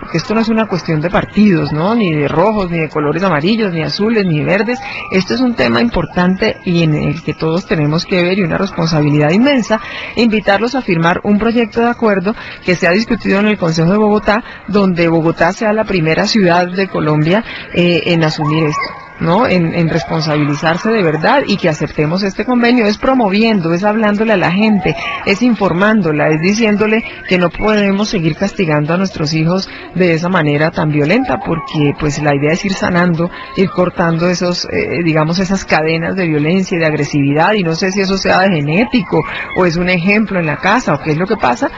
porque esto no es una cuestión de partidos, ¿no? Ni de rojos, ni de colores amarillos, ni azules, ni verdes. Esto es un tema importante y en el que todos tenemos que ver, y una responsabilidad inmensa, invitarlos a firmar un proyecto de acuerdo que se ha discutido en el Consejo de Bogotá, donde Bogotá sea la primera ciudad de Colombia en asumir esto, ¿no? En responsabilizarse de verdad, y que aceptemos este convenio. Es promoviendo, es hablándole a la gente, es informándola, es diciéndole que no podemos seguir castigando a nuestros hijos de esa manera tan violenta, porque pues la idea es ir sanando, ir cortando esos, digamos, esas cadenas de violencia y de agresividad, y no sé si eso sea de genético o es un ejemplo en la casa o qué es lo que pasa,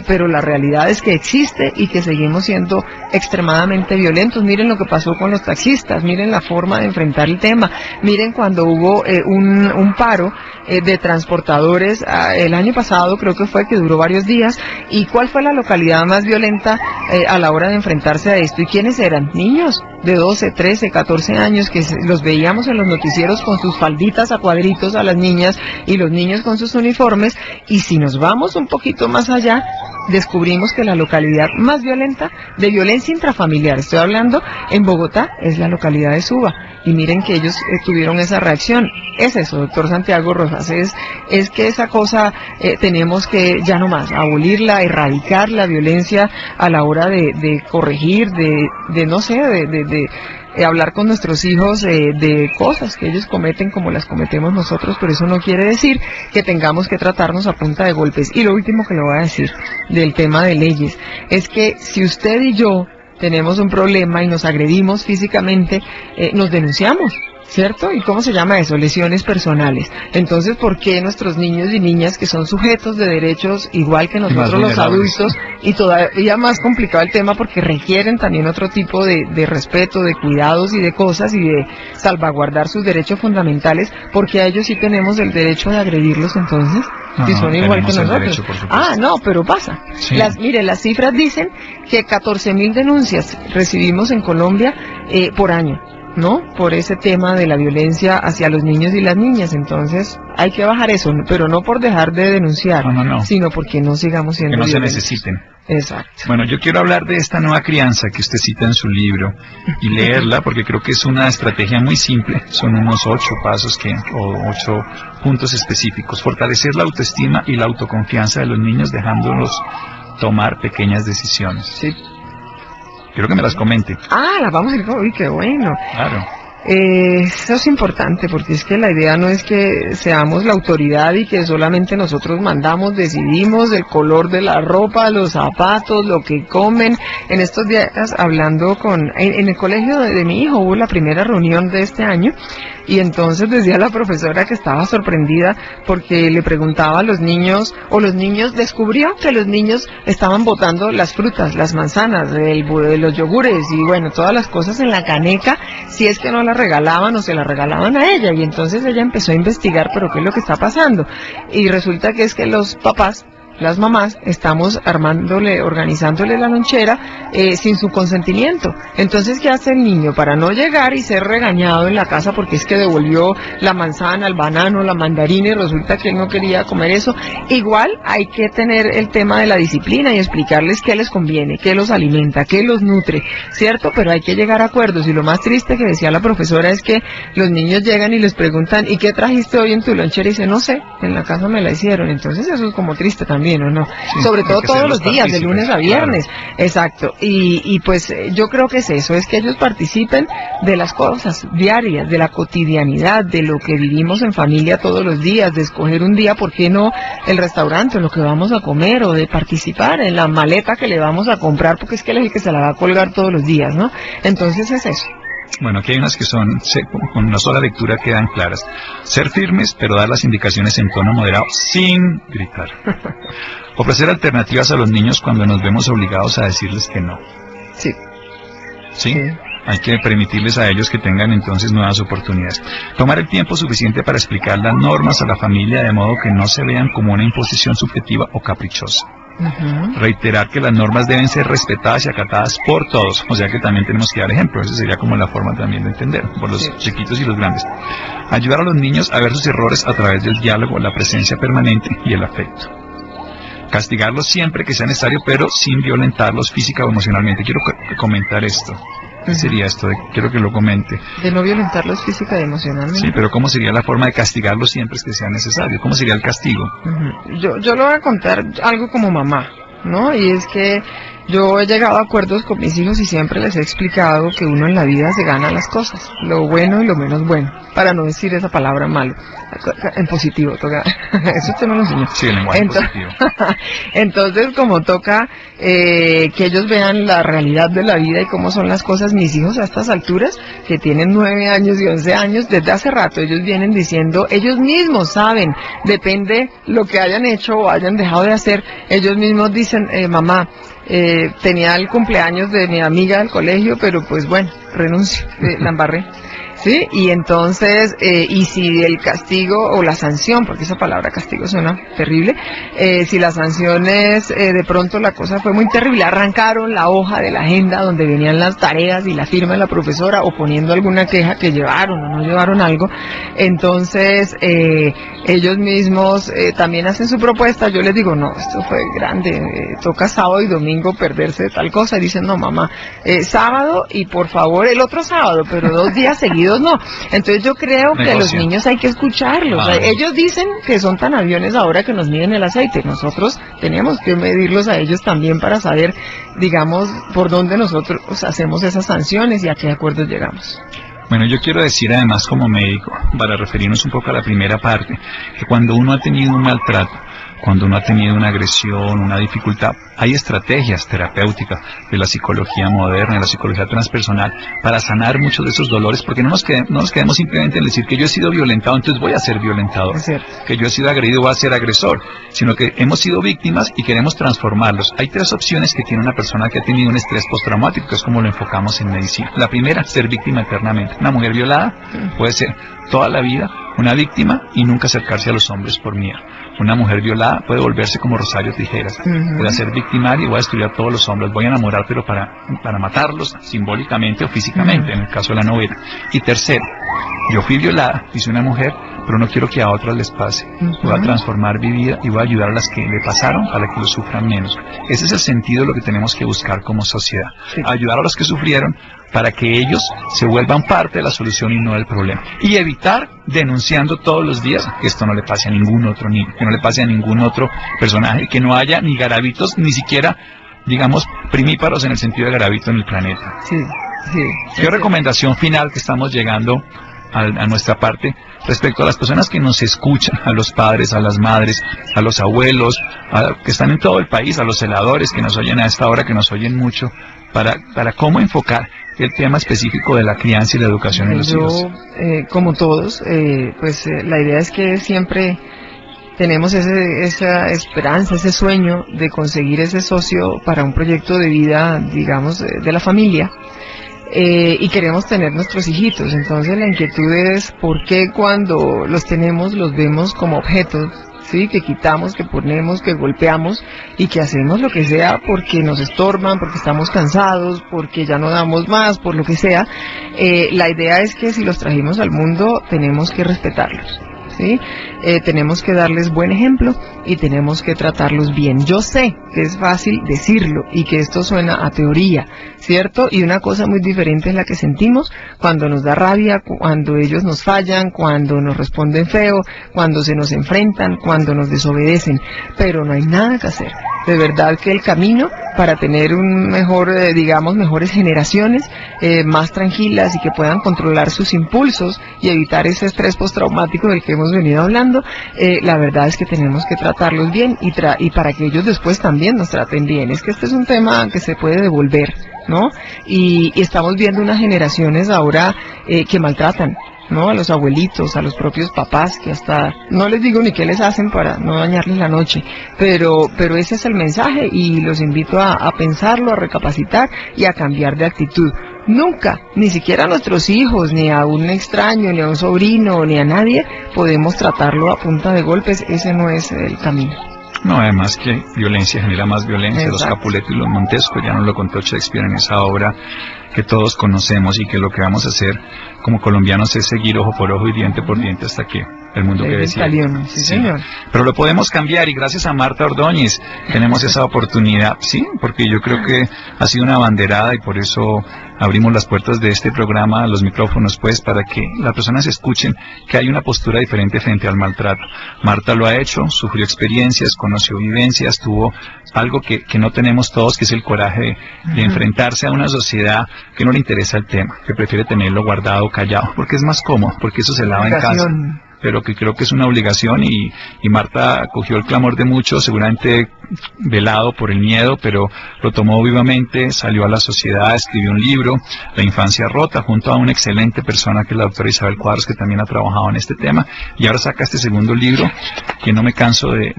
pero la realidad es que existe y que seguimos siendo extremadamente violentos. Miren lo que pasó con los taxistas, miren la forma de enfrentar el tema. Miren cuando hubo un paro de transportadores el año pasado, creo que fue, que duró varios días, y cuál fue la localidad más violenta a la hora de enfrentarse a esto, y quiénes eran: niños de 12, 13, 14 años, que los veíamos en los noticieros con sus falditas a cuadritos a las niñas, y los niños con sus uniformes. Y si nos vamos un poquito más allá, descubrimos que la localidad más violenta de violencia intrafamiliar, estoy hablando en Bogotá, es la localidad de Suba. Y miren que ellos tuvieron esa reacción. Es eso, doctor Santiago Rojas, es que esa cosa tenemos que ya no más abolirla, erradicar la violencia a la hora de corregir, de no sé, de hablar con nuestros hijos de cosas que ellos cometen como las cometemos nosotros, pero eso no quiere decir que tengamos que tratarnos a punta de golpes. Y lo último que le voy a decir del tema de leyes es que si usted y yo tenemos un problema y nos agredimos físicamente, nos denunciamos, ¿cierto? ¿Y cómo se llama eso? Lesiones personales. Entonces, ¿por qué nuestros niños y niñas, que son sujetos de derechos igual que nosotros los adultos, y todavía más complicado el tema porque requieren también otro tipo de respeto, de cuidados y de cosas, y de salvaguardar sus derechos fundamentales, porque a ellos sí tenemos el derecho de agredirlos entonces? Si son igual que nosotros. Derecho, no, pero pasa. Sí. Mire, las cifras dicen que 14.000 denuncias recibimos en Colombia por año, ¿no? Por ese tema de la violencia hacia los niños y las niñas. Entonces hay que bajar eso, pero no por dejar de denunciar, sino porque no sigamos siendo que no violentos. Se necesiten. Exacto. Bueno, yo quiero hablar de esta nueva crianza que usted cita en su libro y leerla, porque creo que es una estrategia muy simple. Son unos 8 pasos o 8 puntos específicos. Fortalecer la autoestima y la autoconfianza de los niños, dejándolos tomar pequeñas decisiones. Sí. Quiero que me las comente. Las vamos a ir. Uy, qué bueno. Claro. Eso es importante, porque es que la idea no es que seamos la autoridad y que solamente nosotros mandamos, decidimos el color de la ropa, los zapatos, lo que comen. En estos días, hablando en el colegio de mi hijo, hubo la primera reunión de este año, y entonces decía la profesora que estaba sorprendida porque le preguntaba a los niños, o los niños descubrió que los niños estaban botando las frutas, las manzanas, los yogures y bueno, todas las cosas en la caneca, si es que no las regalaban o se las regalaban a ella. Y entonces ella empezó a investigar, pero qué es lo que está pasando, y resulta que es que los papás, las mamás, estamos organizándole la lonchera sin su consentimiento. Entonces, ¿qué hace el niño? Para no llegar y ser regañado en la casa porque es que devolvió la manzana, el banano, la mandarina, y resulta que él no quería comer eso. Igual hay que tener el tema de la disciplina y explicarles qué les conviene, qué los alimenta, qué los nutre, ¿cierto? Pero hay que llegar a acuerdos, y lo más triste que decía la profesora es que los niños llegan y les preguntan: ¿y qué trajiste hoy en tu lonchera? Y dice: no sé, en la casa me la hicieron. Entonces eso es como triste también, ¿o no? Sí, sobre todo todos los días, de lunes a viernes. Claro. Exacto. Y pues yo creo que es eso, es que ellos participen de las cosas diarias, de la cotidianidad, de lo que vivimos en familia todos los días, de escoger un día, ¿por qué no el restaurante, o lo que vamos a comer, o de participar en la maleta que le vamos a comprar, porque es que él es el que se la va a colgar todos los días, ¿no? Entonces es eso. Bueno, aquí hay unas que con una sola lectura quedan claras. Ser firmes, pero dar las indicaciones en tono moderado, sin gritar. Ofrecer alternativas a los niños cuando nos vemos obligados a decirles que no. Sí. ¿Sí? Hay que permitirles a ellos que tengan entonces nuevas oportunidades. Tomar el tiempo suficiente para explicar las normas a la familia, de modo que no se vean como una imposición subjetiva o caprichosa. Reiterar que las normas deben ser respetadas y acatadas por todos, o sea que también tenemos que dar ejemplo. Esa sería como la forma también de entender, por los chiquitos y los grandes. Ayudar a los niños a ver sus errores a través del diálogo, la presencia permanente y el afecto. castigarlos siempre que sea necesario, pero sin violentarlos física o emocionalmente. Quiero comentar esto. ¿Qué sería esto? Quiero que lo comente. De no violentarlos física y emocionalmente. Sí, pero ¿cómo sería la forma de castigarlos siempre que sea necesario? ¿Cómo sería el castigo? Yo le voy a contar algo como mamá, ¿no? Y es que yo he llegado a acuerdos con mis hijos y siempre les he explicado que uno en la vida se gana las cosas, lo bueno y lo menos bueno, para no decir esa palabra malo, en positivo, toca. Eso usted no lo enseñó. Sí, el lenguaje positivo. Entonces, como toca que ellos vean la realidad de la vida y cómo son las cosas, mis hijos a estas alturas, que tienen 9 años y 11 años, desde hace rato ellos vienen diciendo, ellos mismos saben, depende lo que hayan hecho o hayan dejado de hacer, ellos mismos dicen, mamá, tenía el cumpleaños de mi amiga del colegio, pero pues bueno, renuncio, la embarré. ¿Sí? Y entonces, y si el castigo o la sanción, porque esa palabra castigo suena terrible, si la sanción es, de pronto la cosa fue muy terrible, arrancaron la hoja de la agenda donde venían las tareas y la firma de la profesora o poniendo alguna queja que llevaron o no llevaron algo, entonces ellos mismos también hacen su propuesta. Yo les digo, no, esto fue grande, toca sábado y domingo perderse de tal cosa, y dicen, no mamá, sábado y por favor el otro sábado, pero 2 días seguidos no. Entonces yo creo que a los niños hay que escucharlos. Ellos dicen que son tan aviones ahora que nos miden el aceite. Nosotros tenemos que medirlos a ellos también para saber, digamos, por dónde nosotros hacemos esas sanciones y a qué acuerdos llegamos. Bueno, yo quiero decir además como médico, para referirnos un poco a la primera parte, que cuando uno ha tenido un maltrato, cuando uno ha tenido una agresión, una dificultad, hay estrategias terapéuticas de la psicología moderna, de la psicología transpersonal, para sanar muchos de esos dolores, porque no nos quedemos simplemente en decir que yo he sido violentado, entonces voy a ser violentador, que yo he sido agredido, voy a ser agresor, sino que hemos sido víctimas y queremos transformarlos. Hay 3 opciones que tiene una persona que ha tenido un estrés postraumático, que es como lo enfocamos en medicina. La primera, ser víctima eternamente. Una mujer violada puede ser toda la vida una víctima y nunca acercarse a los hombres por miedo. Una mujer violada puede volverse como Rosario Tijeras, puede ser victimaria y voy a destruir a todos los hombres, voy a enamorar pero para matarlos simbólicamente o físicamente, en el caso de la novela. Y tercero, yo fui violada, hice una mujer, pero no quiero que a otras les pase. Voy a transformar mi vida y voy a ayudar a las que le pasaron para que lo sufran menos. Ese es el sentido de lo que tenemos que buscar como sociedad. Ayudar a los que sufrieron para que ellos se vuelvan parte de la solución y no del problema. Y evitar denunciando todos los días que esto no le pase a ningún otro niño, que no le pase a ningún otro personaje, que no haya ni garabitos, ni siquiera, digamos, primíparos en el sentido de garabito en el planeta. ¿Qué recomendación final que estamos llegando a nuestra parte respecto a las personas que nos escuchan, a los padres, a las madres, a los abuelos, que están en todo el país, a los celadores que nos oyen a esta hora, que nos oyen mucho, para cómo enfocar el tema específico de la crianza y la educación de los hijos? Como todos, la idea es que siempre tenemos esa esperanza, ese sueño de conseguir ese socio para un proyecto de vida, digamos, de la familia. Y queremos tener nuestros hijitos. Entonces la inquietud es por qué cuando los tenemos los vemos como objetos, ¿sí? Que quitamos, que ponemos, que golpeamos y que hacemos lo que sea porque nos estorban, porque estamos cansados, porque ya no damos más, por lo que sea. La idea es que si los trajimos al mundo tenemos que respetarlos, ¿sí? Tenemos que darles buen ejemplo y tenemos que tratarlos bien. Yo sé que es fácil decirlo y que esto suena a teoría, ¿cierto? Y una cosa muy diferente es la que sentimos cuando nos da rabia, cuando ellos nos fallan, cuando nos responden feo, cuando se nos enfrentan, cuando nos desobedecen. Pero no hay nada que hacer. De verdad que el camino para tener un mejor, mejores generaciones, más tranquilas y que puedan controlar sus impulsos y evitar ese estrés postraumático del que hemos venido hablando, la verdad es que tenemos que tratarlos bien y para que ellos después también nos traten bien. Es que este es un tema que se puede devolver, ¿no? Y estamos viendo unas generaciones ahora que maltratan, ¿no? A los abuelitos, a los propios papás, que hasta no les digo ni qué les hacen para no dañarles la noche, pero ese es el mensaje y los invito a pensarlo, a recapacitar y a cambiar de actitud. Nunca, ni siquiera a nuestros hijos, ni a un extraño, ni a un sobrino, ni a nadie, podemos tratarlo a punta de golpes. Ese no es el camino. No, además que violencia genera más violencia. Exacto. Los Capuleto y los Montesco, ya nos lo contó Shakespeare en esa obra, que todos conocemos y que lo que vamos a hacer como colombianos es seguir ojo por ojo y diente por diente hasta que el mundo quede ciego. Sí, señor. Pero lo podemos cambiar y gracias a Marta Ordóñez tenemos esa oportunidad, sí, porque yo creo que ha sido una banderada y por eso abrimos las puertas de este programa, los micrófonos, pues, para que las personas escuchen que hay una postura diferente frente al maltrato. Marta lo ha hecho, sufrió experiencias, conoció vivencias, tuvo algo que no tenemos todos, que es el coraje de enfrentarse a una sociedad que no le interesa el tema, que prefiere tenerlo guardado, callado, porque es más cómodo, porque eso se lava en casa. Pero que creo que es una obligación y Marta cogió el clamor de muchos, seguramente velado por el miedo, pero lo tomó vivamente, salió a la sociedad, escribió un libro, La infancia rota, junto a una excelente persona que es la doctora Isabel Cuadros, que también ha trabajado en este tema, y ahora saca este segundo libro, que no me canso de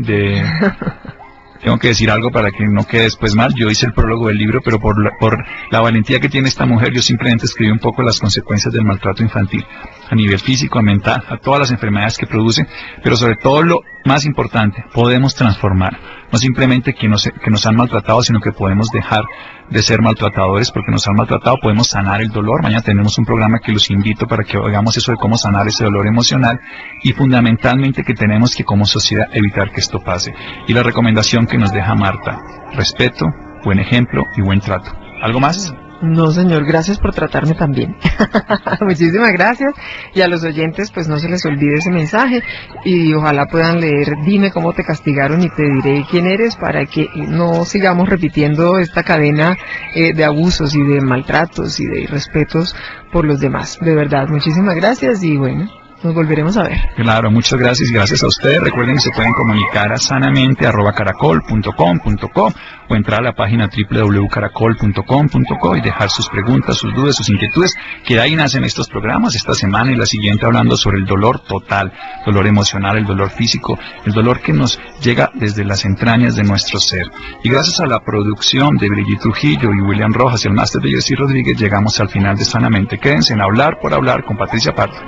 tengo que decir algo para que no quede después mal. Yo hice el prólogo del libro, pero por la valentía que tiene esta mujer, yo simplemente escribí un poco las consecuencias del maltrato infantil, a nivel físico, mental, a todas las enfermedades que produce, pero sobre todo lo más importante, podemos transformar, no simplemente que nos han maltratado, sino que podemos dejar de ser maltratadores porque nos han maltratado, podemos sanar el dolor. Mañana tenemos un programa que los invito para que hagamos eso de cómo sanar ese dolor emocional y fundamentalmente que tenemos que como sociedad evitar que esto pase. Y la recomendación que nos deja Marta, respeto, buen ejemplo y buen trato. ¿Algo más? No, señor, gracias por tratarme tan bien. Muchísimas gracias. Y a los oyentes, pues no se les olvide ese mensaje y ojalá puedan leer Dime cómo te castigaron y te diré quién eres, para que no sigamos repitiendo esta cadena de abusos y de maltratos y de irrespetos por los demás. De verdad, muchísimas gracias y bueno, nos volveremos a ver. Claro, muchas gracias y gracias a ustedes. Recuerden que se pueden comunicar a sanamente@caracol.com.co o entrar a la página www.caracol.com.co y dejar sus preguntas, sus dudas, sus inquietudes, que de ahí nacen estos programas, esta semana y la siguiente, hablando sobre el dolor total, dolor emocional, el dolor físico, el dolor que nos llega desde las entrañas de nuestro ser. Y gracias a la producción de Brigitte Trujillo y William Rojas y el máster de Jessy Rodríguez, llegamos al final de Sanamente. Quédense en Hablar por Hablar con Patricia Pardo.